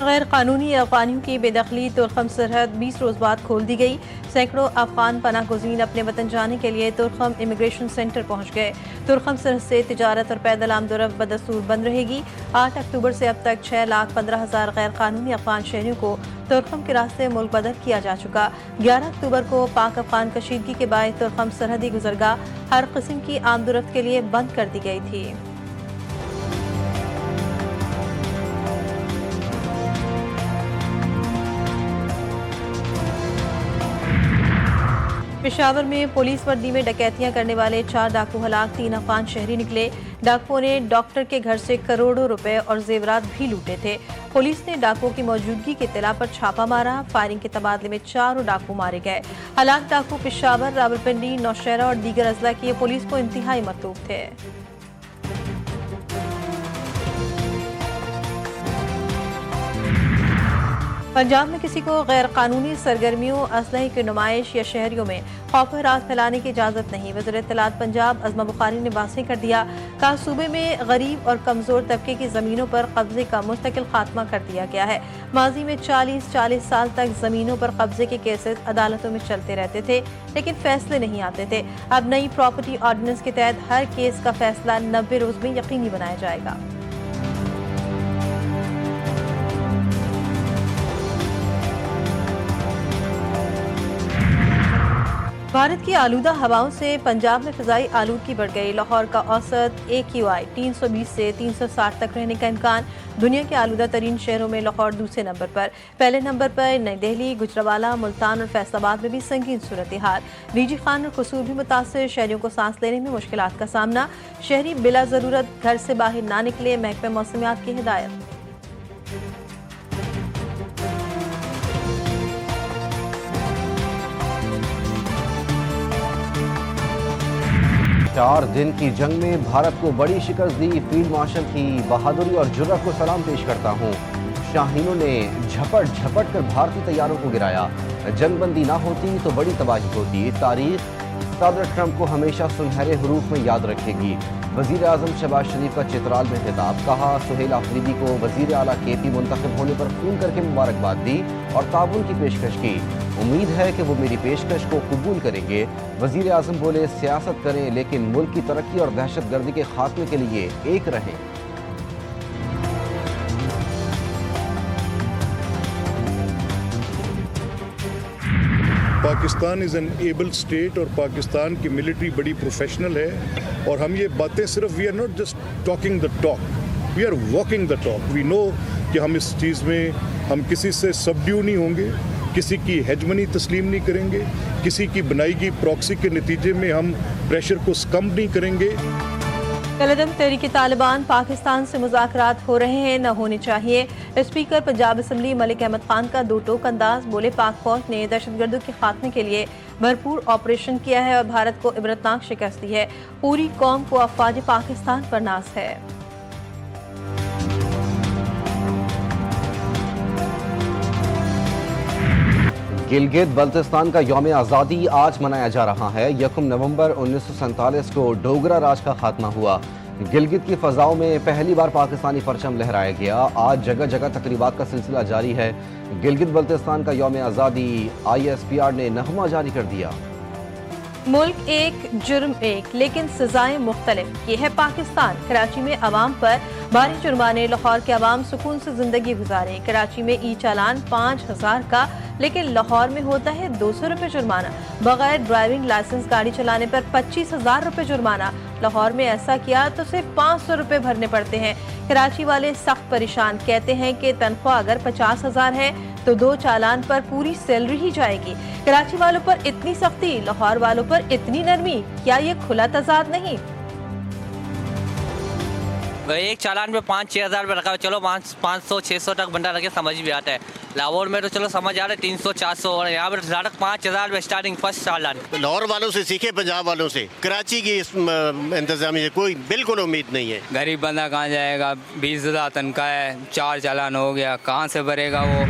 गैर कानूनी अफगानियों की बेदखली तुर्खम सरहद 20 रोज बाद खोल दी गई। सैकड़ों अफगान पनाह गुज़ीन अपने वतन जाने के लिए तुर्खम इमिग्रेशन सेंटर पहुंच गए। तुर्खम सरहद से तिजारत और पैदल आमदोरफ्त बदस्तूर बंद रहेगी। 8 अक्टूबर से अब तक 6,15,000 गैर कानूनी अफगान शहरियों को तुर्खम के रास्ते मुल्क बदर किया जा चुका। 11 अक्टूबर को पाक अफगान कशीदगी के बाद तुर्खम सरहदी गुजरगाह हर किस्म की आमदोरफ्त के लिए बंद कर दी गई थी। पेशावर में पुलिस वर्दी में डकैतियां करने वाले 4 डाकू हलाक, 3 अफगान शहरी निकले। डाकुओं ने डॉक्टर के घर से करोड़ों रुपए और जेवरात भी लूटे थे। पुलिस ने डाकुओं की मौजूदगी की इत्तला पर छापा मारा। फायरिंग के तबादले में 4 डाकू मारे गए। हलाक डाकू पेशावर, रावलपिंडी, नौशहरा और दीगर अजला की पुलिस को इंतहाई मतलूब थे। पंजाब में किसी को गैर कानूनी सरगर्मियों, असलहे की नुमाइश या शहरियों में खौफ हरास फैलाने की इजाज़त नहीं। वज़ीर इत्तलात पंजाब अज़मा बुखारी ने वाज़ेह कर दिया। कहा सूबे में गरीब और कमज़ोर तबके की ज़मीनों पर कब्जे का मुस्तकिल खात्मा कर दिया गया है। माजी में 40 साल तक ज़मीनों पर कब्जे के केसेस अदालतों में चलते रहते थे, लेकिन फैसले नहीं आते थे। अब नई प्रॉपर्टी ऑर्डिनेंस के तहत हर केस का फैसला 90 रोज़ में यकीनी बनाया जाएगा। भारत की आलूदा हवाओं से पंजाब में फ़िज़ाई आलूदगी बढ़ गई। लाहौर का औसत AQI 320 से 360 तक रहने का इम्कान। दुनिया के आलूदा तरीन शहरों में लाहौर दूसरे नंबर पर। पहले नंबर पर नई दिल्ली, गुजरावाला, मुल्तान और फैसलाबाद में भी संगीन सूरत हाल। रीजी खान और कसूर भी मुतासर, शहरियों को सांस लेने में मुश्किलात का सामना। शहरी बिला ज़रूरत घर से बाहर ना निकले, महकमे मौसमियात की हिदायत। चार दिन की जंग में भारत को बड़ी शिकस्त दी। फील्ड मार्शल की बहादुरी और जुर्रत को सलाम पेश करता हूँ। शाहीनों ने झपट कर भारतीय तैयारों को गिराया। जंगबंदी ना होती तो बड़ी तबाही होती। तारीख सदर ट्रंप को हमेशा सुनहरे हरूफ में याद रखेगी। वज़ीर आज़म शहबाज शरीफ का चित्राल में खिताब। कहा सुहेल आफरीदी को वज़ीर आला KP मुंतखब होने पर फ़ोन करके मुबारकबाद दी और ताउन की पेशकश की। उम्मीद है कि वो मेरी पेशकश को कबूल करेंगे। वज़ीर आज़म बोले सियासत करें लेकिन मुल्क की तरक्की और दहशतगर्दी के खात्मे के लिए एक रहें। Pakistan is an able state और पाकिस्तान की मिलिट्री बड़ी प्रोफेशनल है और हम ये बातें सिर्फ we are not just talking the talk, we are walking the talk. We know कि हम इस चीज़ में हम किसी से सबड्यू नहीं होंगे, किसी की हेजमनी तस्लीम नहीं करेंगे, किसी की बनाई गई प्रॉक्सी के नतीजे में हम प्रेशर को कम नहीं करेंगे। कलदम तहरीक तालिबान पाकिस्तान से मुज़ाकरात हो रहे हैं, न होने चाहिए। स्पीकर पंजाब असम्बली मलिक अहमद खान का दो टोक अंदाज। बोले पाक फौज ने दहशतगर्दों के खात्मे के लिए भरपूर ऑपरेशन किया है और भारत को इबरतनाक शिकस्त दी है। पूरी कौम को अफवाज पाकिस्तान पर नाज है। गिलगित बल्तिस्तान का यौम आज़ादी आज मनाया जा रहा है। 1 नवंबर 1947 को डोगरा राज का खात्मा हुआ। गिलगित की फ़ज़ाओं में पहली बार पाकिस्तानी परचम लहराया गया। आज जगह जगह तकरीबात का सिलसिला जारी है। गिलगित बल्तिस्तान का यौम आज़ादी ISPR ने नगमा जारी कर दिया। मुल्क एक, जुर्म एक, लेकिन सजाएं मुख्तलिफ। ये है पाकिस्तान। कराची में अवाम पर भारी जुर्माने। लाहौर के अवाम सुकून से जिंदगी गुजारे। कराची में ई चालान 5000 का, लेकिन लाहौर में होता है 200 रुपये जुर्माना। बगैर ड्राइविंग लाइसेंस गाड़ी चलाने पर 25,000 रुपये जुर्माना। लाहौर में ऐसा किया तो सिर्फ 500 रुपये भरने पड़ते हैं। कराची वाले सख्त परेशान। कहते हैं कि तनख्वाह अगर 50,000 है तो 2 चालान पर पूरी सैलरी ही जाएगी। कराची वालों पर इतनी सख्ती, लाहौर वालों पर इतनी नरमी, क्या ये खुला तजाद नहीं? एक चालान में 5-6 हज़ार रुपये रखा है। चलो 500-600 तक बंदा रखे समझ भी आता है। लाहौर में तो चलो समझ आ रहा है 300-400, और यहाँ पर डायरेक्ट 5,000 रुपये स्टार्टिंग फर्स्ट चालान। लाहौर वालों से सीखे, पंजाब वालों से। कराची की इस इंतजामिया कोई बिल्कुल उम्मीद नहीं है। गरीब बंदा कहाँ जाएगा? 20,000 तनख्वाह है, 4 चालान हो गया, कहाँ से भरेगा वो?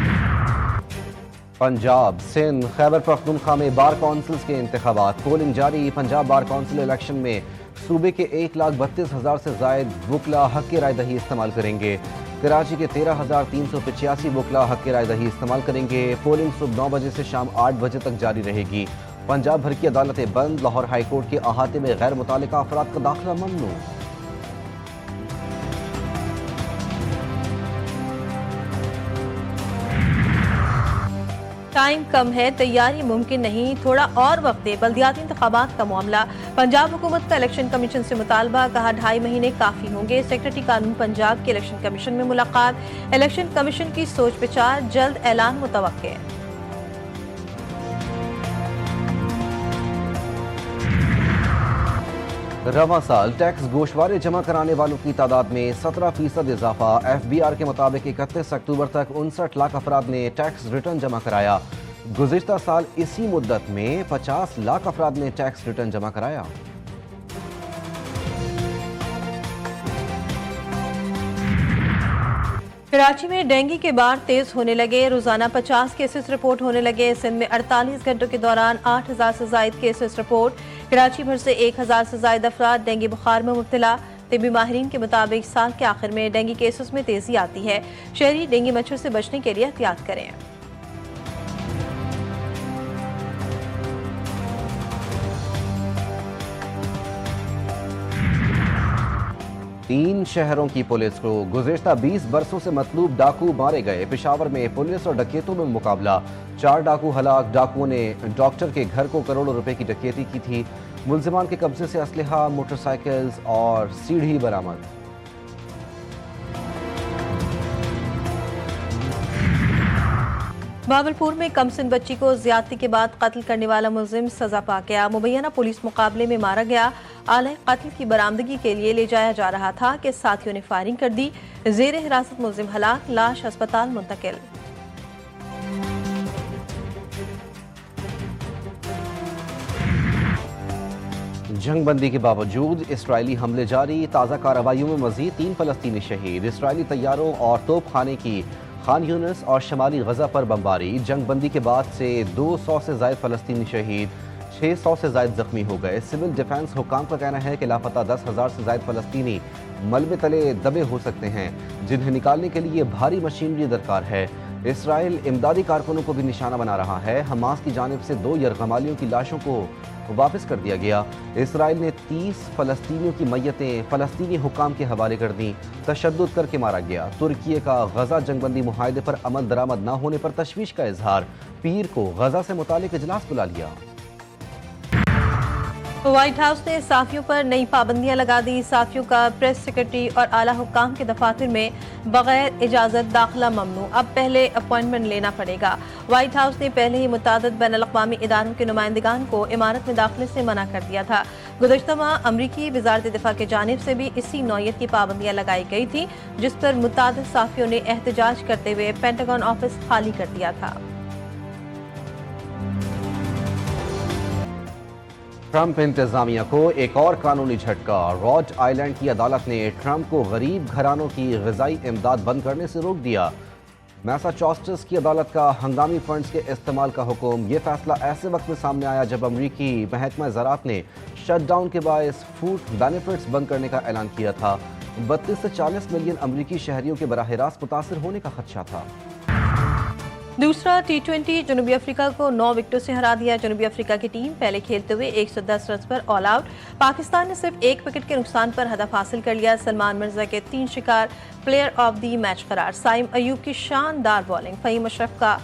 पंजाब, सिंध, खैबर पख्तूनख्वा में बार काउंसिल्स के इंतखाबात। पोलिंग जारी। पंजाब बार काउंसिल इलेक्शन में सूबे के 1,32,000 से जायद वकला हक की राय दही इस्तेमाल करेंगे। कराची के 13,385 वकला हक की राय दही इस्तेमाल करेंगे। पोलिंग सुबह 9 बजे से शाम 8 बजे तक जारी रहेगी। पंजाब भर की अदालतें बंद। लाहौर हाई कोर्ट के अहाते में गैर मुतालिका अफराद का दाखिला ममनू। टाइम कम है, तैयारी मुमकिन नहीं, थोड़ा और वक्त दे। बल्दियाती इंतखाबात का मामला, पंजाब हुकूमत का इलेक्शन कमीशन से मुतालबा, कहा 2.5 महीने काफी होंगे। सेक्रेटरी कानून पंजाब के इलेक्शन कमीशन में मुलाकात, इलेक्शन कमीशन की सोच विचार, जल्द ऐलान मुतवक्के। रवां साल टैक्स गोशवारे जमा कराने वालों की तादाद में 17% इजाफा। FBR के मुताबिक 31 अक्टूबर तक 59 लाख अफराद ने टैक्स रिटर्न जमा कराया। गुज़िश्ता साल इसी मुद्दत में 50 लाख अफराद ने टैक्स रिटर्न जमा कराया। कराची में डेंगू के बार तेज होने लगे। रोजाना 50 केसेस रिपोर्ट होने लगे। सिंध में 48 घंटों के दौरान 8,000 से ज्यादा केसेस रिपोर्ट। कराची भर से 1,000 से ज्यादा अफराद डेंगू बुखार में मुब्तला। तिब्बी माहिरीन के मुताबिक साल के आखिर में डेंगू केसेस में तेजी आती है। शहरी डेंगू मच्छर से बचने के लिए एहतियात करें। तीन शहरों की पुलिस को गुज़िश्ता 20 बरसों से मतलूब डाकू मारे गए। पेशावर में पुलिस और डकैतों में मुकाबला, 4 डाकू हलाक। डाकुओं ने डॉक्टर के घर को करोड़ों रुपए की डकैती की थी। मुलजिमान के कब्जे से असलहा, मोटरसाइकिल्स और सीढ़ी बरामद। बाबलपुर में कमसिन बच्ची को ज्यादती के बाद कत्ल करने वाला मुलजिम सजा पा गया। मुबैना पुलिस मुकाबले में मारा गया। आले कत्ल की बरामदगी के लिए ले जाया जा रहा था कि साथियों ने फायरिंग कर दी। जेर हिरासत मुलजिम हलाक, लाश अस्पताल मुंतकिल। जंगबंदी के बावजूद इसराइली हमले जारी। ताज़ा कार्रवाइयों में मजीद 3 फलस्तीनी शहीद। इसराइली तैयारों और तोपखाने की खान यूनिस और शमाली गजा पर बमबारी। जंगबंदी के बाद से 200 से ज्यादा फलस्तीनी शहीद, 600 से ज्यादा जख्मी हो गए। सिविल डिफेंस हुकाम का कहना है कि लापता 10,000 से ज्यादा फलस्तीनी मलबे तले दबे हो सकते हैं, जिन्हें निकालने के लिए भारी मशीनरी दरकार है। इसराइल इमदादी कारकुनों को भी निशाना बना रहा है। हमास की जानिब से 2 यरगमालियों की लाशों को वापस कर दिया गया। इसराइल ने 30 फलस्तीनियों की मैयतें फलस्तीनी हुकाम के हवाले कर दी। तशद्दुद करके मारा गया। तुर्की का गजा जंगबंदी मुआहदे पर अमल दरामद न होने पर तशवीश का इजहार। पीर को गजा से मुतालिक इजलास बुला लिया। व्हाइट हाउस ने साफियों पर नई पाबंदियां लगा दी। साफियों का प्रेस सेक्रेटरी और आला हुक्काम के दफातर में बगैर इजाजत दाखिला ममनू। अब पहले अपॉइंटमेंट लेना पड़ेगा। व्हाइट हाउस ने पहले ही मुतादिद बैनुल-अक़वामी इदारों के नुमाइंदगान को इमारत में दाखिले से मना कर दिया था। गुज़श्ता माह अमरीकी वज़ारत दिफा की जानिब से भी इसी नौयत की पाबंदियां लगाई गई थी, जिस पर मुतादिद साफियों ने एहतजाज करते हुए पेंटागन ऑफिस खाली कर दिया था। ट्रंप इंतजामिया को एक और कानूनी झटका। रॉड आइलैंड की अदालत ने ट्रंप को गरीब घरानों की ग़िज़ाई इमदाद बंद करने से रोक दिया। मैसाचुसेट्स की अदालत का हंगामी फंड्स के इस्तेमाल का हुक्म। यह फैसला ऐसे वक्त में सामने आया जब अमरीकी महकमा ज़राअत ने शटडाउन के बायस फूड बेनिफिट्स बंद करने का ऐलान किया था। 32 से 40 मिलियन अमरीकी शहरियों के बराह रास्त मुतासिर होने का खदशा था। दूसरा T20 जनूबी अफ्रीका को 9 विकेटों से हरा दिया। जनूबी अफ्रीका की टीम पहले खेलते हुए 110 रन पर ऑल आउट। पाकिस्तान ने सिर्फ 1 विकेट के नुकसान पर हदफ हासिल कर लिया। सलमान मिर्जा के 3 शिकार, प्लेयर ऑफ द मैच करार। साइम अयूब की शानदार बॉलिंग, फहीम अशरफ का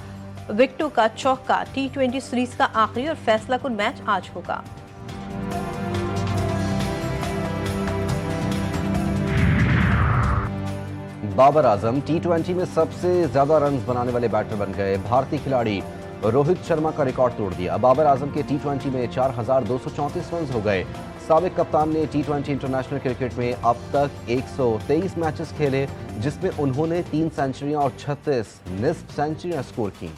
विकेटों का चौका। T20 सीरीज का आखिरी और फैसला कुन मैच आज होगा। बाबर आजम T20 में सबसे ज्यादा रन बनाने वाले बैटर बन गए। भारतीय खिलाड़ी रोहित शर्मा का रिकॉर्ड तोड़ दिया। बाबर आजम के T20 में 4,234 रन हो गए। साबिक कप्तान ने T20 इंटरनेशनल क्रिकेट में अब तक 123 मैचेस खेले, जिसमें उन्होंने 3 सेंचुरियां और 36 निस्फ सेंचुरियां स्कोर की।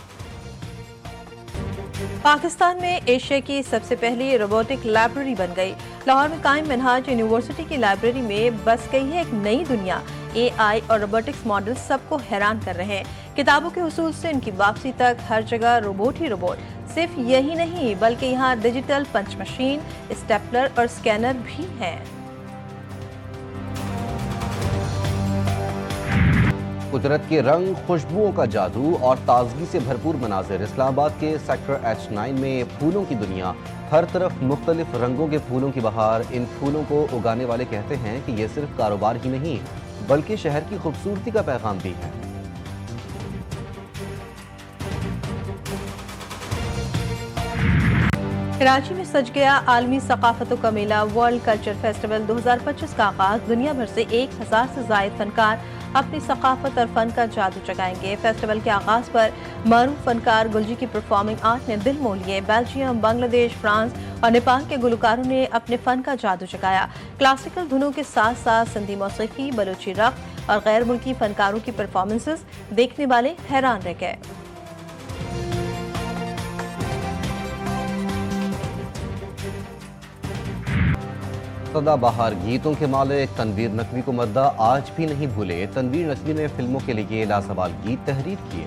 पाकिस्तान में एशिया की सबसे पहली रोबोटिक लाइब्रेरी बन गई। लाहौर में कायम मिनहाज यूनिवर्सिटी की लाइब्रेरी में बस गई है एक नई दुनिया। AI और रोबोटिक्स मॉडल सबको हैरान कर रहे हैं। किताबों के हुसूल से इनकी वापसी तक हर जगह रोबोट ही रोबोट। सिर्फ यही नहीं बल्कि यहाँ डिजिटल पंच मशीन, स्टेपलर और स्कैनर भी हैं। कुदरत के रंग, खुशबुओं का जादू और ताजगी से भरपूर मनाजिर। इस्लामाबाद के सेक्टर H9 में फूलों की दुनिया, हर तरफ मुख्तलिफ रंगों के फूलों की बहार। इन फूलों को उगाने वाले कहते हैं कि ये सिर्फ कारोबार ही नहीं बल्कि शहर की खूबसूरती का पैगाम भी है। कराची में सज गया आलमी सकाफतों का मेला वर्ल्ड कल्चर फेस्टिवल 2025 का आगाज। दुनिया भर से 1000 से ज्यादा फनकार अपनी सकाफत और फन का जादू जगाएंगे। फेस्टिवल के आगाज पर मारूफ फनकार गुलजी की परफॉर्मिंग आर्ट ने दिल मोह लिए। बेल्जियम, बांग्लादेश, फ्रांस और नेपाल के गुलकारों ने अपने फन का जादू जगाया। क्लासिकल धुनों के साथ साथ सिंधी मौसीकी, बलोची रक़्स और गैर मुल्की फनकारों की परफॉर्मेंसेस देखने वाले हैरान रह गए। सदाबहार गीतों के मालिक तनवीर नकवी को मद्दा आज भी नहीं भूले। तनवीर नकवी ने फिल्मों के लिए लासवाल गीत तहरीर किए।